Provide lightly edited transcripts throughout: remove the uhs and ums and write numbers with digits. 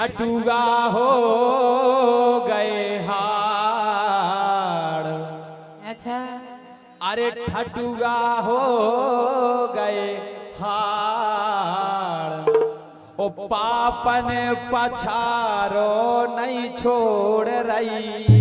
ठटुगा हो गए हाड़। अच्छा अरे ठटुगा हो गए हाड़। ओ पापन पछारो नहीं छोड़ रही।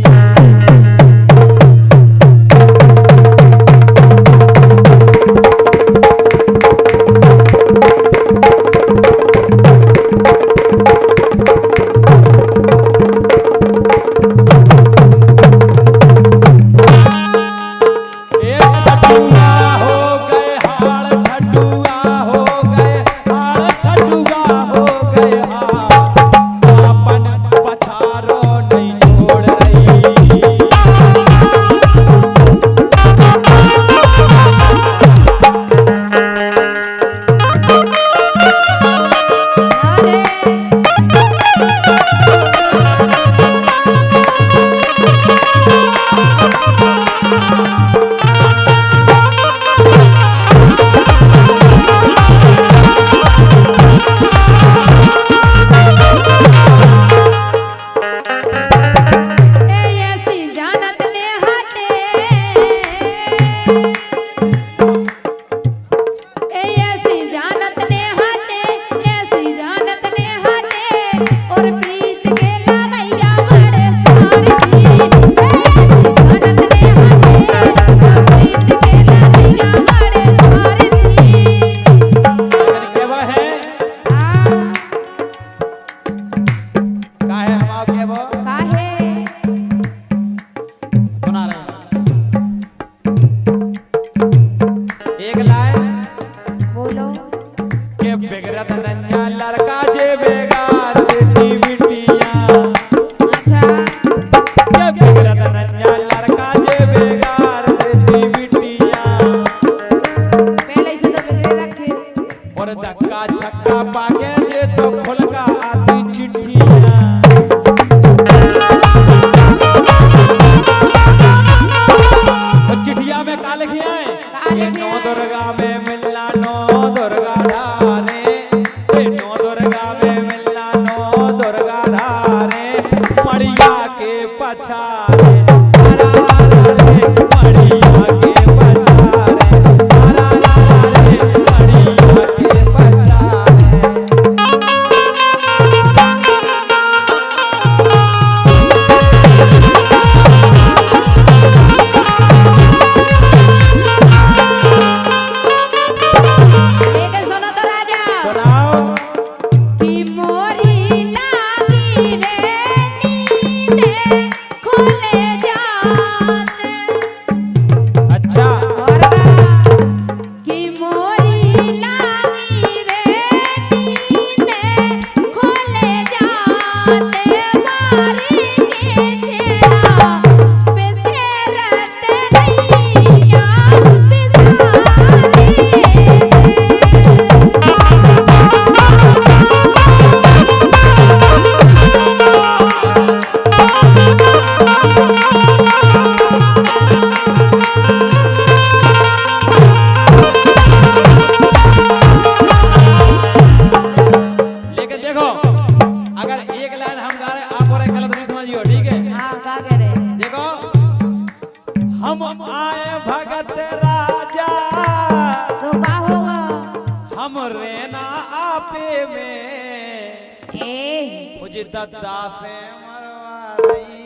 मुझे दद्दा से मरवा रही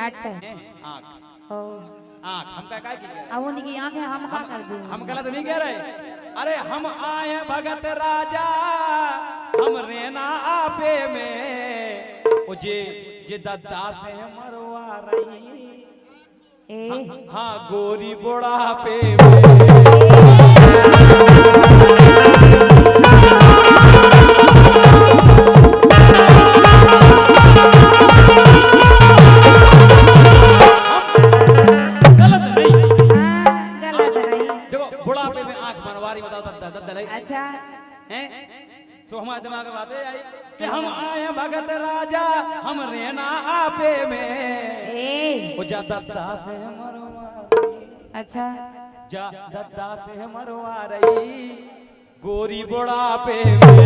आठ आँख ओ आँख हम क्या की अब उन्हीं की आँखें हम क्या कर दूँ हम गलत नहीं कह रहे। अरे हम आए भगत राजा हम रेना आपे में मुझे जे दद्दा से मरवा रही हाँ गोरी बुढ़ापे में अच्छा हैं तो हमारे दिमाग में बातें आई कि हम आए भगत राजा हम रेना आपे में वो जा दद्दा से मरवा रही अच्छा जा दद्दा से मरवा रही गोरी बुढ़ापे में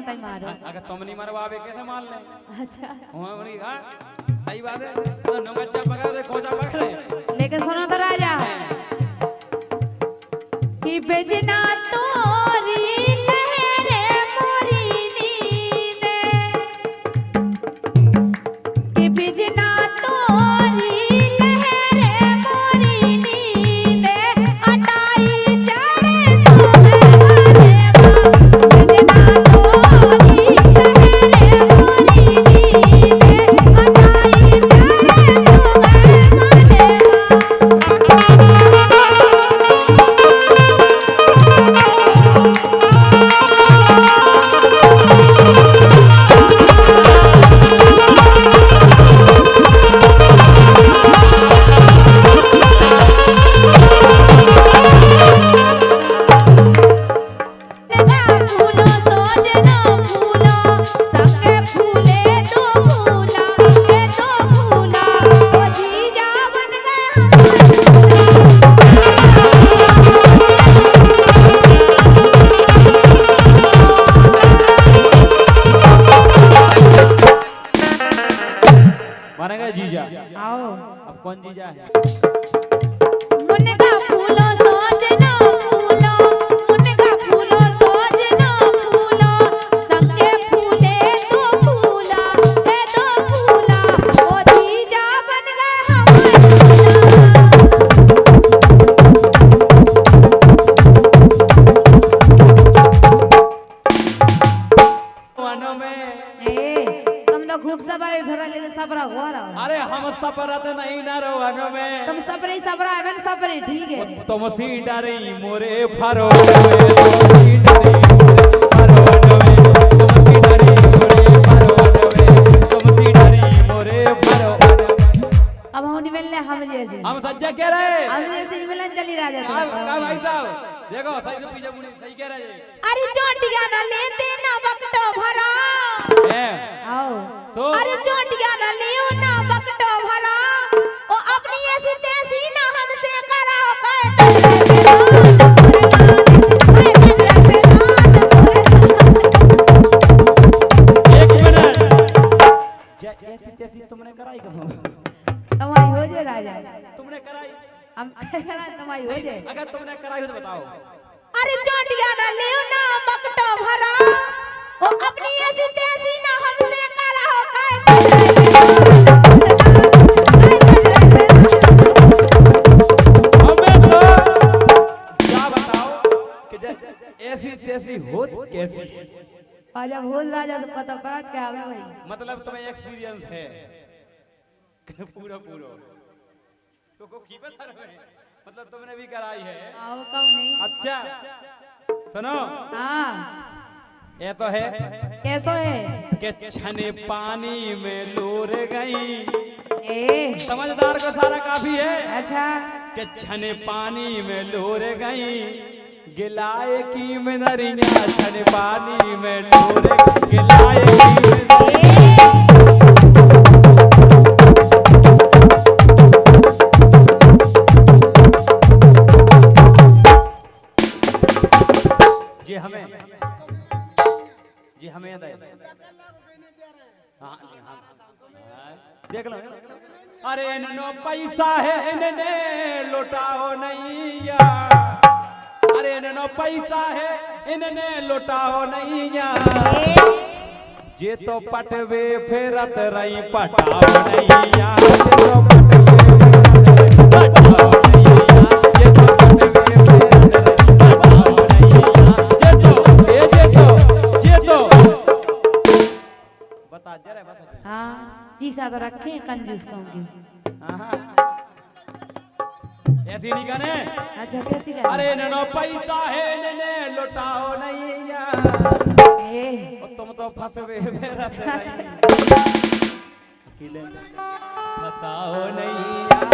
हम तई मारो। अगर तुम नहीं मरवावे कैसे मान ले? अच्छा हुआ बनी हां सही बात है। तो नौकच्चा पकड़ दे कोचा पकड़े। लेकिन सुनो तो राजा कि बेजना तोरी लहरे मोरी नींद कि बेजना तोरी लहरे मोरी नींद अटाई चढ़े सोहे वाले बेजना तोरी लहरे मोरी नींद अटाई चढ़े जीजा आओ अब कौन जीजा है? मुनगा फूलो सोजना फूलो मुनगा फूलो सोजना फूलो संगे फूले तो फूला ए तो फूला ओ जीजा बन गए वनों में तुम लोग खूब सबाई भरा ले सबरा हो रहा। अरे हम सपरत नहीं ना रोवनों में तुम सबरे सबरा है सबरे ठीक है। तुम सी डरी मोरे फरो में अब हम नहीं मिलने हम जैसे हम सज्जा कह रहे हम जैसे नहीं मिलन चली राजा का भाई साहब देखो सही से पीछे मुड़ी सही कह रहे हैं। अरे चोटिया ना लेते ना बकटो भरा आओ सो अरे चोटिया ना लियो ना बकटो भरा ओ अपनी ऐसी तैसी ना हमसे करा एक मिनट ऐसी तैसी तुमने कराई कब? तुम्हारी हो जाए राजा तुमने कराई हम करा तुम्हारी हो जाए। अगर तुमने कराई हो तो बताओ। अरे चोटिया ना लियो ना बकटो भरा ओ अपनी ऐसी तैसी ना हमसे करा हमें तो क्या बताओ कि ऐसी तैसी हो कैसी? आजा भोज राजा तो पता बात क्या है भाई। मतलब तुम्हें एक्सपीरियंस है पूरा पूरा तो को की बता रहे हैं मतलब तुमने भी कराई है? आओ कब नहीं। अच्छा सुनो हाँ ये तो है कैसो है कि छने पानी में लोर गई। ए समझदार को सारा काफी है। अच्छा कि छने पानी में लोर गई गिलाए की में नरिया छने पानी में लोर गिलाए की में जी हमें याद है। हाँ देख लो अरे इन्नो पैसा है इन्ने लुटाओ नहीं यार। अरे इन्नो पैसा है इन्ने लुटाओ नहीं यार। जे तो पटवे फेरत रही पटाओ नहीं यार। जे तो पटवे फेरत रही पटाओ नहीं यार। बता जरा बता। हाँ चीसा तो रखे कंजूस कहूँगी। ऐसी नहीं कहने। अच्छा कैसी कहने? अरे ननो पैसा है इन्ने लुटाओ नहीं यार। तुम तो फंसवे फेरत नहीं अकेले फंसाओ नहीं यार।